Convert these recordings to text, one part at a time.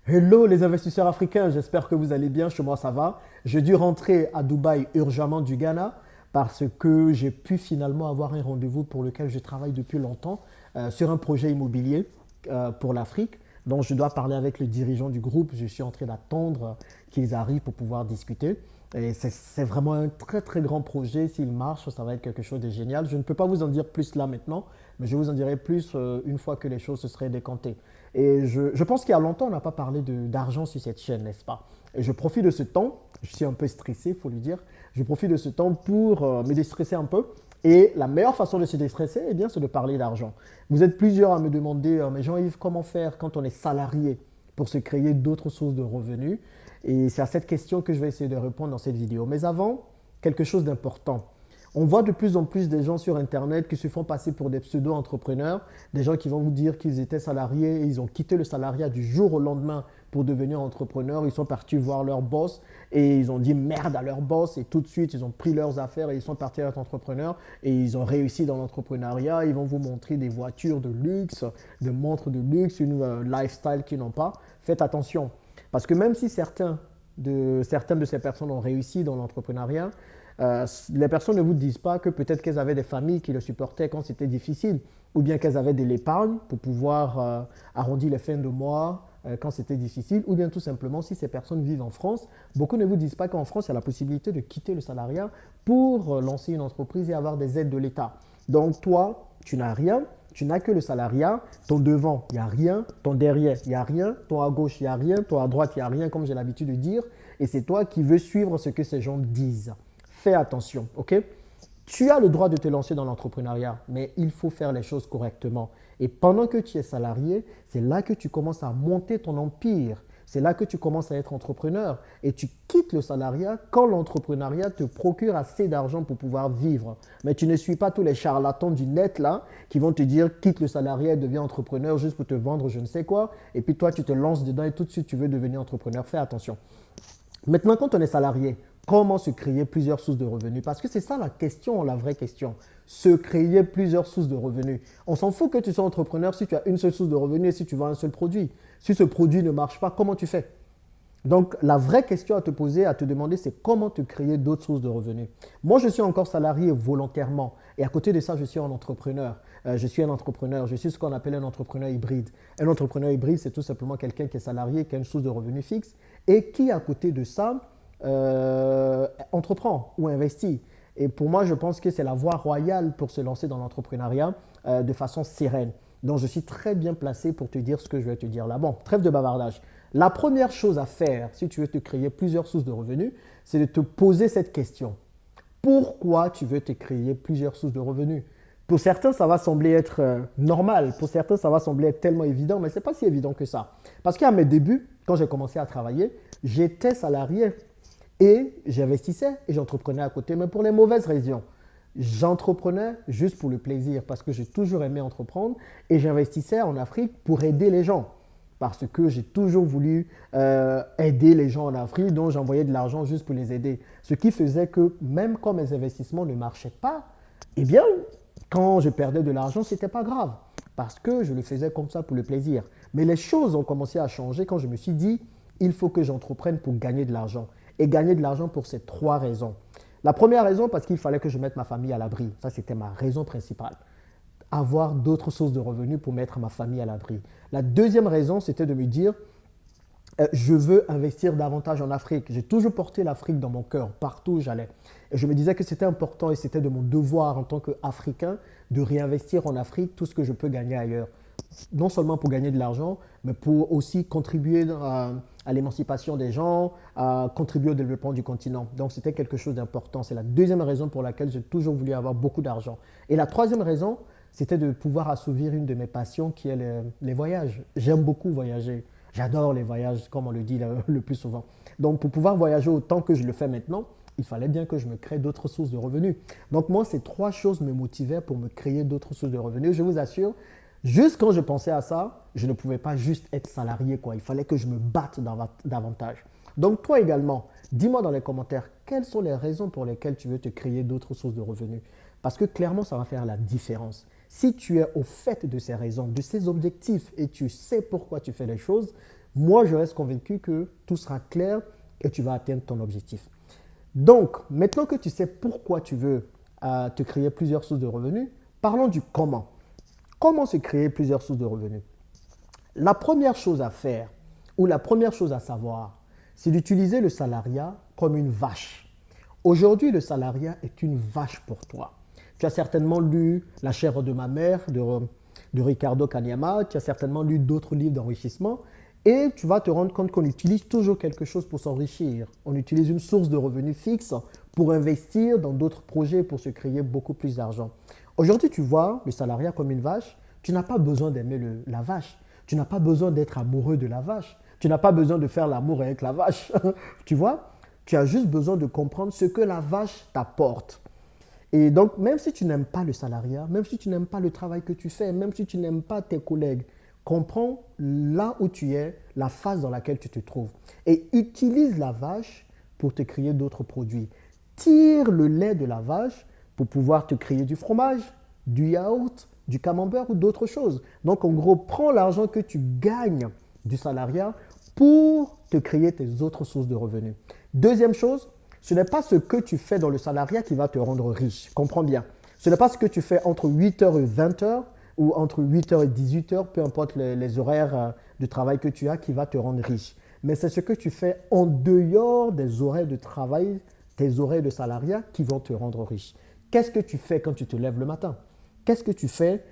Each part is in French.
Hello les investisseurs africains, j'espère que vous allez bien, chez moi ça va. J'ai dû rentrer à Dubaï urgemment du Ghana parce que j'ai pu finalement avoir un rendez-vous pour lequel je travaille depuis longtemps sur un projet immobilier pour l'Afrique. Donc je dois parler avec le dirigeant du groupe, je suis en train d'attendre qu'ils arrivent pour pouvoir discuter. Et c'est vraiment un très très grand projet, s'il marche, ça va être quelque chose de génial. Je ne peux pas vous en dire plus là maintenant, mais je vous en dirai plus une fois que les choses se seraient décantées. Et je pense qu'il y a longtemps, on n'a pas parlé d'argent sur cette chaîne, n'est-ce pas? Et je profite de ce temps, je suis un peu stressé, il faut lui dire, je profite de ce temps pour me déstresser un peu. Et la meilleure façon de se déstresser, eh bien, c'est de parler d'argent. Vous êtes plusieurs à me demander, mais Jean-Yves, comment faire quand on est salarié pour se créer d'autres sources de revenus? Et c'est à cette question que je vais essayer de répondre dans cette vidéo. Mais avant, quelque chose d'important. On voit de plus en plus des gens sur Internet qui se font passer pour des pseudo-entrepreneurs, des gens qui vont vous dire qu'ils étaient salariés et ils ont quitté le salariat du jour au lendemain pour devenir entrepreneurs. Ils sont partis voir leur boss et ils ont dit merde à leur boss et tout de suite ils ont pris leurs affaires et ils sont partis être entrepreneurs et ils ont réussi dans l'entrepreneuriat. Ils vont vous montrer des voitures de luxe, des montres de luxe, une lifestyle qu'ils n'ont pas. Faites attention parce que même si certaines de ces personnes ont réussi dans l'entrepreneuriat, les personnes ne vous disent pas que peut-être qu'elles avaient des familles qui le supportaient quand c'était difficile, ou bien qu'elles avaient de l'épargne pour pouvoir arrondir les fins de mois quand c'était difficile, ou bien tout simplement si ces personnes vivent en France, beaucoup ne vous disent pas qu'en France, il y a la possibilité de quitter le salariat pour lancer une entreprise et avoir des aides de l'État. Donc toi, tu n'as rien, tu n'as que le salariat, ton devant, il n'y a rien, ton derrière, il n'y a rien, ton à gauche, il n'y a rien, ton à droite, il n'y a rien, comme j'ai l'habitude de dire, et c'est toi qui veux suivre ce que ces gens disent. Fais attention, ok? Tu as le droit de te lancer dans l'entrepreneuriat, mais il faut faire les choses correctement. Et pendant que tu es salarié, c'est là que tu commences à monter ton empire. C'est là que tu commences à être entrepreneur. Et tu quittes le salariat quand l'entrepreneuriat te procure assez d'argent pour pouvoir vivre. Mais tu ne suis pas tous les charlatans du net là qui vont te dire quitte le salariat et deviens entrepreneur juste pour te vendre je ne sais quoi. Et puis toi, tu te lances dedans et tout de suite, tu veux devenir entrepreneur. Fais attention. Maintenant, quand on est salarié, comment se créer plusieurs sources de revenus? Parce que c'est ça la question, la vraie question. Se créer plusieurs sources de revenus. On s'en fout que tu sois entrepreneur si tu as une seule source de revenus et si tu vends un seul produit. Si ce produit ne marche pas, comment tu fais? Donc, la vraie question à te poser, à te demander, c'est comment te créer d'autres sources de revenus. Moi, je suis encore salarié volontairement. Et à côté de ça, je suis un entrepreneur. Je suis un entrepreneur. Je suis ce qu'on appelle un entrepreneur hybride. Un entrepreneur hybride, c'est tout simplement quelqu'un qui est salarié, qui a une source de revenus fixe et qui, à côté de ça, entreprend ou investit. Et pour moi, je pense que c'est la voie royale pour se lancer dans l'entrepreneuriat de façon sereine. Donc, je suis très bien placé pour te dire ce que je vais te dire là. Bon, trêve de bavardage. La première chose à faire, si tu veux te créer plusieurs sources de revenus, c'est de te poser cette question. Pourquoi tu veux te créer plusieurs sources de revenus? Pour certains, ça va sembler être normal. Pour certains, ça va sembler être tellement évident, mais ce n'est pas si évident que ça. Parce qu'à mes débuts, quand j'ai commencé à travailler, j'étais salarié et j'investissais et j'entreprenais à côté, mais pour les mauvaises raisons. J'entreprenais juste pour le plaisir, parce que j'ai toujours aimé entreprendre et j'investissais en Afrique pour aider les gens. Parce que j'ai toujours voulu aider les gens en Afrique, donc j'envoyais de l'argent juste pour les aider. Ce qui faisait que même quand mes investissements ne marchaient pas, eh bien, quand je perdais de l'argent, ce n'était pas grave, parce que je le faisais comme ça pour le plaisir. Mais les choses ont commencé à changer quand je me suis dit, il faut que j'entreprenne pour gagner de l'argent. Et gagner de l'argent pour ces trois raisons. La première raison, parce qu'il fallait que je mette ma famille à l'abri. Ça, c'était ma raison principale. Avoir d'autres sources de revenus pour mettre ma famille à l'abri. La deuxième raison, c'était de me dire, je veux investir davantage en Afrique. J'ai toujours porté l'Afrique dans mon cœur, partout où j'allais. Et je me disais que c'était important et c'était de mon devoir en tant qu'Africain de réinvestir en Afrique tout ce que je peux gagner ailleurs. Non seulement pour gagner de l'argent, mais pour aussi contribuer à l'émancipation des gens, à contribuer au développement du continent. Donc c'était quelque chose d'important. C'est la deuxième raison pour laquelle j'ai toujours voulu avoir beaucoup d'argent. Et la troisième raison, c'était de pouvoir assouvir une de mes passions qui est les voyages. J'aime beaucoup voyager. J'adore les voyages, comme on le dit le plus souvent. Donc, pour pouvoir voyager autant que je le fais maintenant, il fallait bien que je me crée d'autres sources de revenus. Donc, moi, ces trois choses me motivaient pour me créer d'autres sources de revenus. Je vous assure, juste quand je pensais à ça, je ne pouvais pas juste être salarié, quoi. Il fallait que je me batte davantage. Donc, toi également, dis-moi dans les commentaires quelles sont les raisons pour lesquelles tu veux te créer d'autres sources de revenus. Parce que clairement, ça va faire la différence. Si tu es au fait de ces raisons, de ces objectifs et tu sais pourquoi tu fais les choses, moi, je reste convaincu que tout sera clair et tu vas atteindre ton objectif. Donc, maintenant que tu sais pourquoi tu veux te créer plusieurs sources de revenus, parlons du comment. Comment se créer plusieurs sources de revenus? La première chose à faire ou la première chose à savoir, c'est d'utiliser le salariat comme une vache. Aujourd'hui, le salariat est une vache pour toi. Tu as certainement lu La chair de ma mère de Ricardo Kaniyama, tu as certainement lu d'autres livres d'enrichissement et tu vas te rendre compte qu'on utilise toujours quelque chose pour s'enrichir. On utilise une source de revenus fixe pour investir dans d'autres projets pour se créer beaucoup plus d'argent. Aujourd'hui, tu vois le salariat comme une vache. Tu n'as pas besoin d'aimer la vache. Tu n'as pas besoin d'être amoureux de la vache. Tu n'as pas besoin de faire l'amour avec la vache. Tu vois? Tu as juste besoin de comprendre ce que la vache t'apporte. Et donc, même si tu n'aimes pas le salariat, même si tu n'aimes pas le travail que tu fais, même si tu n'aimes pas tes collègues, comprends là où tu es, la phase dans laquelle tu te trouves. Et utilise la vache pour te créer d'autres produits. Tire le lait de la vache pour pouvoir te créer du fromage, du yaourt, du camembert ou d'autres choses. Donc, en gros, prends l'argent que tu gagnes du salariat pour te créer tes autres sources de revenus. Deuxième chose, ce n'est pas ce que tu fais dans le salariat qui va te rendre riche. Comprends bien. Ce n'est pas ce que tu fais entre 8h et 20h ou entre 8h et 18h, peu importe les horaires de travail que tu as, qui va te rendre riche. Mais c'est ce que tu fais en dehors des horaires de travail, tes horaires de salariat qui vont te rendre riche. Qu'est-ce que tu fais quand tu te lèves le matin? Qu'est-ce que tu fais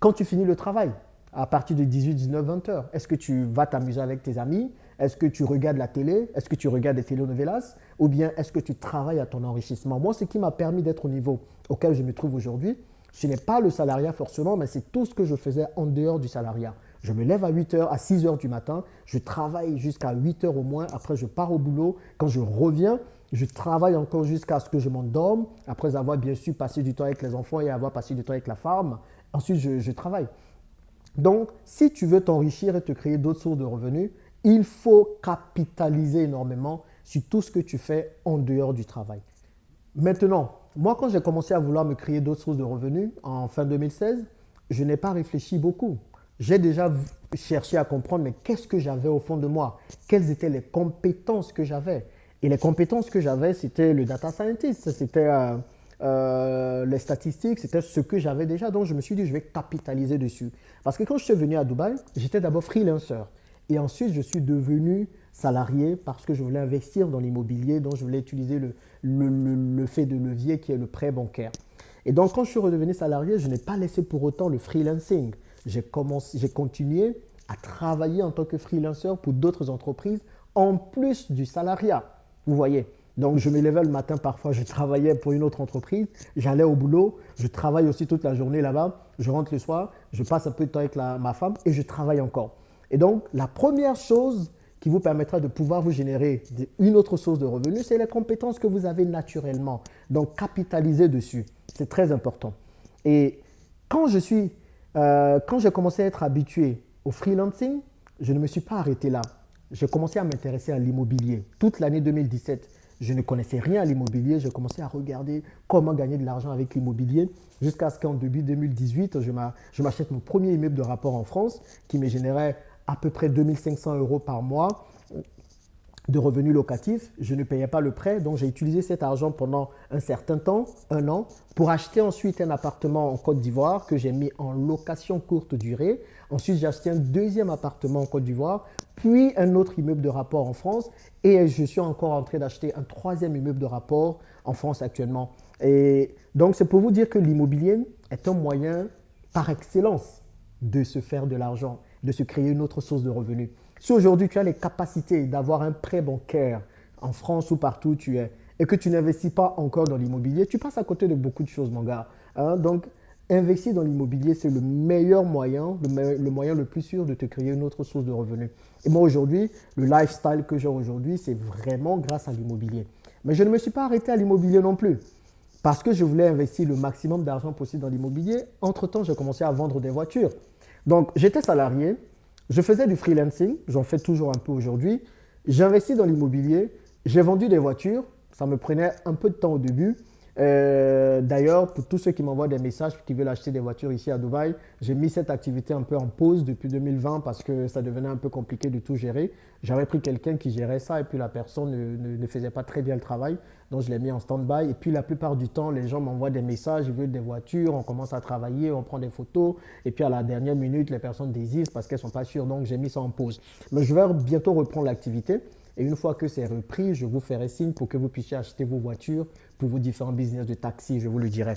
quand tu finis le travail à partir de 18, 19, 20 heures? Est-ce que tu vas t'amuser avec tes amis? Est-ce que tu regardes la télé? Est-ce que tu regardes des telenovelas? Ou bien est-ce que tu travailles à ton enrichissement? Moi, ce qui m'a permis d'être au niveau auquel je me trouve aujourd'hui, ce n'est pas le salariat forcément, mais c'est tout ce que je faisais en dehors du salariat. Je me lève à 8 heures, à 6 heures du matin, je travaille jusqu'à 8 heures au moins, après je pars au boulot. Quand je reviens, je travaille encore jusqu'à ce que je m'endorme, après avoir bien sûr passé du temps avec les enfants et avoir passé du temps avec la femme. Ensuite, je travaille. Donc, si tu veux t'enrichir et te créer d'autres sources de revenus, il faut capitaliser énormément sur tout ce que tu fais en dehors du travail. Maintenant, moi, quand j'ai commencé à vouloir me créer d'autres sources de revenus en fin 2016, je n'ai pas réfléchi beaucoup. J'ai déjà cherché à comprendre, mais qu'est-ce que j'avais au fond de moi? Quelles étaient les compétences que j'avais? Et les compétences que j'avais, c'était le data scientist, c'était les statistiques, c'était ce que j'avais déjà. Donc, je me suis dit, je vais capitaliser dessus. Parce que quand je suis venu à Dubaï, j'étais d'abord freelancer. Et ensuite, je suis devenu salarié parce que je voulais investir dans l'immobilier, donc je voulais utiliser le fait de levier qui est le prêt bancaire. Et donc, quand je suis redevenu salarié, je n'ai pas laissé pour autant le freelancing. J'ai continué à travailler en tant que freelancer pour d'autres entreprises en plus du salariat. Vous voyez? Donc, je me levais le matin, parfois, je travaillais pour une autre entreprise, j'allais au boulot, je travaille aussi toute la journée là-bas, je rentre le soir, je passe un peu de temps avec ma femme et je travaille encore. Et donc, la première chose qui vous permettra de pouvoir vous générer une autre source de revenus, c'est les compétences que vous avez naturellement. Donc, capitalisez dessus. C'est très important. Et quand j'ai commencé à être habitué au freelancing, je ne me suis pas arrêté là. J'ai commencé à m'intéresser à l'immobilier. Toute l'année 2017, je ne connaissais rien à l'immobilier. J'ai commencé à regarder comment gagner de l'argent avec l'immobilier jusqu'à ce qu'en début 2018, je m'achète mon premier immeuble de rapport en France qui me générait à peu près 2 500 € par mois de revenus locatifs. Je ne payais pas le prêt, donc j'ai utilisé cet argent pendant un certain temps, 1 an, pour acheter ensuite un appartement en Côte d'Ivoire que j'ai mis en location courte durée. Ensuite, j'ai acheté un deuxième appartement en Côte d'Ivoire, puis un autre immeuble de rapport en France et je suis encore en train d'acheter un troisième immeuble de rapport en France actuellement. Et donc, c'est pour vous dire que l'immobilier est un moyen par excellence de se faire de l'argent, de se créer une autre source de revenus. Si aujourd'hui tu as les capacités d'avoir un prêt bancaire en France ou partout où tu es et que tu n'investis pas encore dans l'immobilier, tu passes à côté de beaucoup de choses, mon gars. Donc, investir dans l'immobilier, c'est le meilleur moyen, le moyen le plus sûr de te créer une autre source de revenus. Et moi aujourd'hui, le lifestyle que j'ai aujourd'hui, c'est vraiment grâce à l'immobilier. Mais je ne me suis pas arrêté à l'immobilier non plus parce que je voulais investir le maximum d'argent possible dans l'immobilier. Entre-temps, j'ai commencé à vendre des voitures. Donc, j'étais salarié, je faisais du freelancing, j'en fais toujours un peu aujourd'hui. J'ai investi dans l'immobilier, j'ai vendu des voitures, ça me prenait un peu de temps au début, D'ailleurs, pour tous ceux qui m'envoient des messages, qui veulent acheter des voitures ici à Dubaï, j'ai mis cette activité un peu en pause depuis 2020 parce que ça devenait un peu compliqué de tout gérer. J'avais pris quelqu'un qui gérait ça et puis la personne ne faisait pas très bien le travail. Donc je l'ai mis en stand-by. Et puis la plupart du temps, les gens m'envoient des messages, ils veulent des voitures, on commence à travailler, on prend des photos. Et puis à la dernière minute, les personnes désistent parce qu'elles ne sont pas sûres. Donc j'ai mis ça en pause. Mais je vais bientôt reprendre l'activité. Et une fois que c'est repris, je vous ferai signe pour que vous puissiez acheter vos voitures pour vos différents business de taxi, je vous le dirai.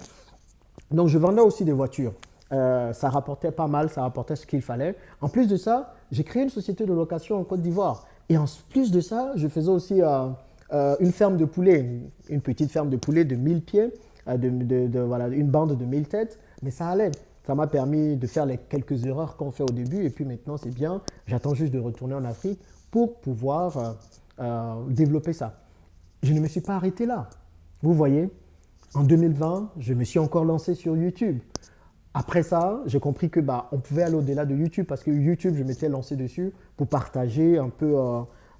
Donc, je vendais aussi des voitures. Ça rapportait pas mal, ça rapportait ce qu'il fallait. En plus de ça, j'ai créé une société de location en Côte d'Ivoire. Et en plus de ça, je faisais aussi une ferme de poulets, une petite ferme de poulets de 1000 pieds, voilà, une bande de 1000 têtes. Mais ça allait. Ça m'a permis de faire les quelques erreurs qu'on fait au début. Et puis maintenant, c'est bien. J'attends juste de retourner en Afrique pour pouvoir développer ça. Je ne me suis pas arrêté là. Vous voyez, en 2020, je me suis encore lancé sur YouTube. Après ça, j'ai compris que on pouvait aller au-delà de YouTube parce que YouTube, je m'étais lancé dessus pour partager un peu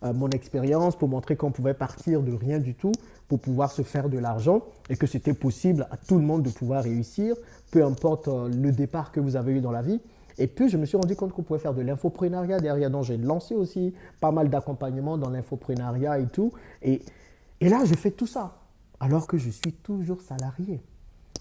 mon expérience, pour montrer qu'on pouvait partir de rien du tout pour pouvoir se faire de l'argent et que c'était possible à tout le monde de pouvoir réussir, peu importe le départ que vous avez eu dans la vie. Et puis, je me suis rendu compte qu'on pouvait faire de l'infoprenariat derrière. Donc, j'ai lancé aussi pas mal d'accompagnement dans l'infoprenariat et tout. Et là, je fais tout ça alors que je suis toujours salarié.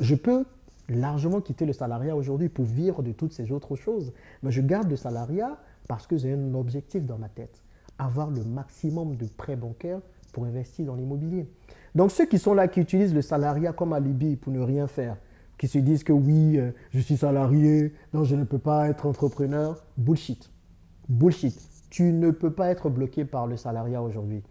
Je peux largement quitter le salariat aujourd'hui pour vivre de toutes ces autres choses. Mais je garde le salariat parce que j'ai un objectif dans ma tête. Avoir le maximum de prêts bancaires pour investir dans l'immobilier. Donc, ceux qui sont là, qui utilisent le salariat comme alibi pour ne rien faire, qui se disent que oui, je suis salarié, donc je ne peux pas être entrepreneur. Bullshit. Bullshit. Tu ne peux pas être bloqué par le salariat aujourd'hui.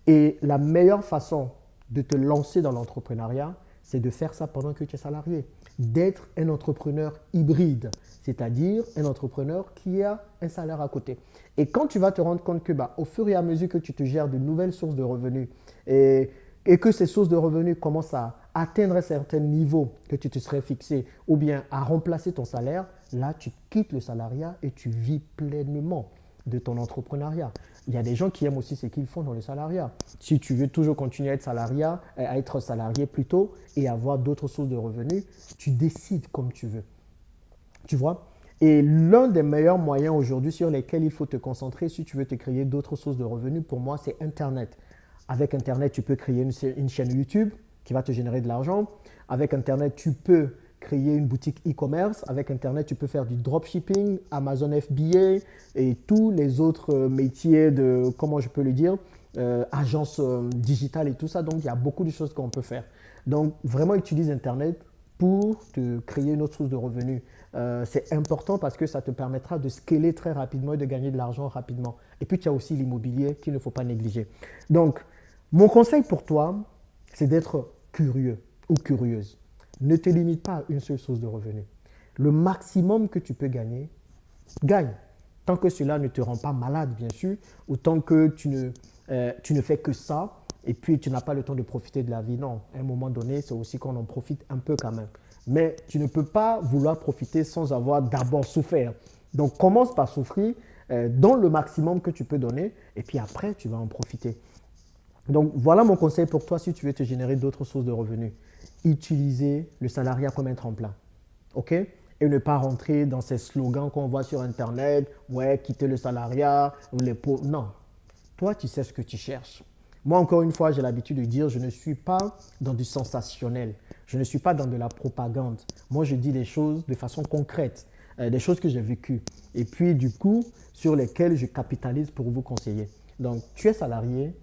Et la meilleure façon de te lancer dans l'entrepreneuriat, c'est de faire ça pendant que tu es salarié. D'être un entrepreneur hybride, c'est-à-dire un entrepreneur qui a un salaire à côté. Et quand tu vas te rendre compte que au fur et à mesure que tu te gères de nouvelles sources de revenus et que ces sources de revenus commencent à atteindre un certain niveau que tu te serais fixé ou bien à remplacer ton salaire, là, tu quittes le salariat et tu vis pleinement de ton entrepreneuriat. Il y a des gens qui aiment aussi ce qu'ils font dans le salariat. Si tu veux toujours continuer à être salarié plutôt et avoir d'autres sources de revenus, tu décides comme tu veux. Tu vois? Et l'un des meilleurs moyens aujourd'hui sur lesquels il faut te concentrer si tu veux te créer d'autres sources de revenus, pour moi, c'est Internet. Avec Internet, tu peux créer une chaîne YouTube qui va te générer de l'argent. Avec Internet, tu peux créer une boutique e-commerce. Avec Internet, tu peux faire du dropshipping, Amazon FBA et tous les autres métiers de, comment je peux le dire, agence digitale et tout ça. Donc, il y a beaucoup de choses qu'on peut faire. Donc, vraiment, utilise Internet pour te créer une autre source de revenus. C'est important parce que ça te permettra de scaler très rapidement et de gagner de l'argent rapidement. Et puis, tu as aussi l'immobilier qu'il ne faut pas négliger. Donc, mon conseil pour toi, c'est d'être curieux ou curieuse. Ne te limite pas à une seule source de revenus. Le maximum que tu peux gagner, gagne. Tant que cela ne te rend pas malade, bien sûr, ou tant que tu ne fais que ça, et puis tu n'as pas le temps de profiter de la vie. Non, à un moment donné, c'est aussi qu'on en profite un peu quand même. Mais tu ne peux pas vouloir profiter sans avoir d'abord souffert. Donc, commence par souffrir, donne le maximum que tu peux donner, et puis après, tu vas en profiter. Donc, voilà mon conseil pour toi si tu veux te générer d'autres sources de revenus. Utiliser le salariat comme un tremplin. OK? Et ne pas rentrer dans ces slogans qu'on voit sur Internet. Ouais, quitter le salariat, ou les pauvres. Non. Toi, tu sais ce que tu cherches. Moi, encore une fois, j'ai l'habitude de dire, je ne suis pas dans du sensationnel. Je ne suis pas dans de la propagande. Moi, je dis les choses de façon concrète, des choses que j'ai vécues. Et puis, du coup, sur lesquelles je capitalise pour vous conseiller. Donc, tu es salarié,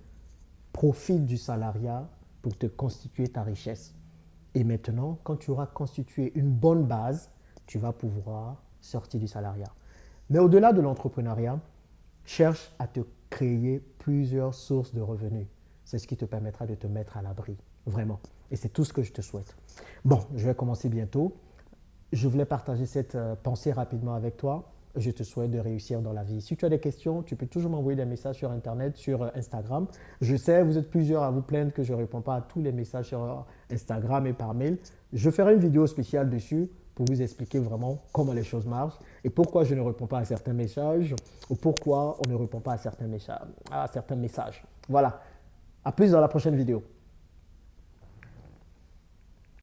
profite du salariat pour te constituer ta richesse. Et maintenant, quand tu auras constitué une bonne base, tu vas pouvoir sortir du salariat. Mais au-delà de l'entrepreneuriat, cherche à te créer plusieurs sources de revenus. C'est ce qui te permettra de te mettre à l'abri, vraiment. Et c'est tout ce que je te souhaite. Bon, je vais commencer bientôt. Je voulais partager cette pensée rapidement avec toi. Je te souhaite de réussir dans la vie. Si tu as des questions, tu peux toujours m'envoyer des messages sur Internet, sur Instagram. Je sais, vous êtes plusieurs à vous plaindre que je ne réponds pas à tous les messages sur Instagram et par mail. Je ferai une vidéo spéciale dessus pour vous expliquer vraiment comment les choses marchent et pourquoi je ne réponds pas à certains messages ou pourquoi on ne répond pas à certains messages. Voilà. À plus dans la prochaine vidéo.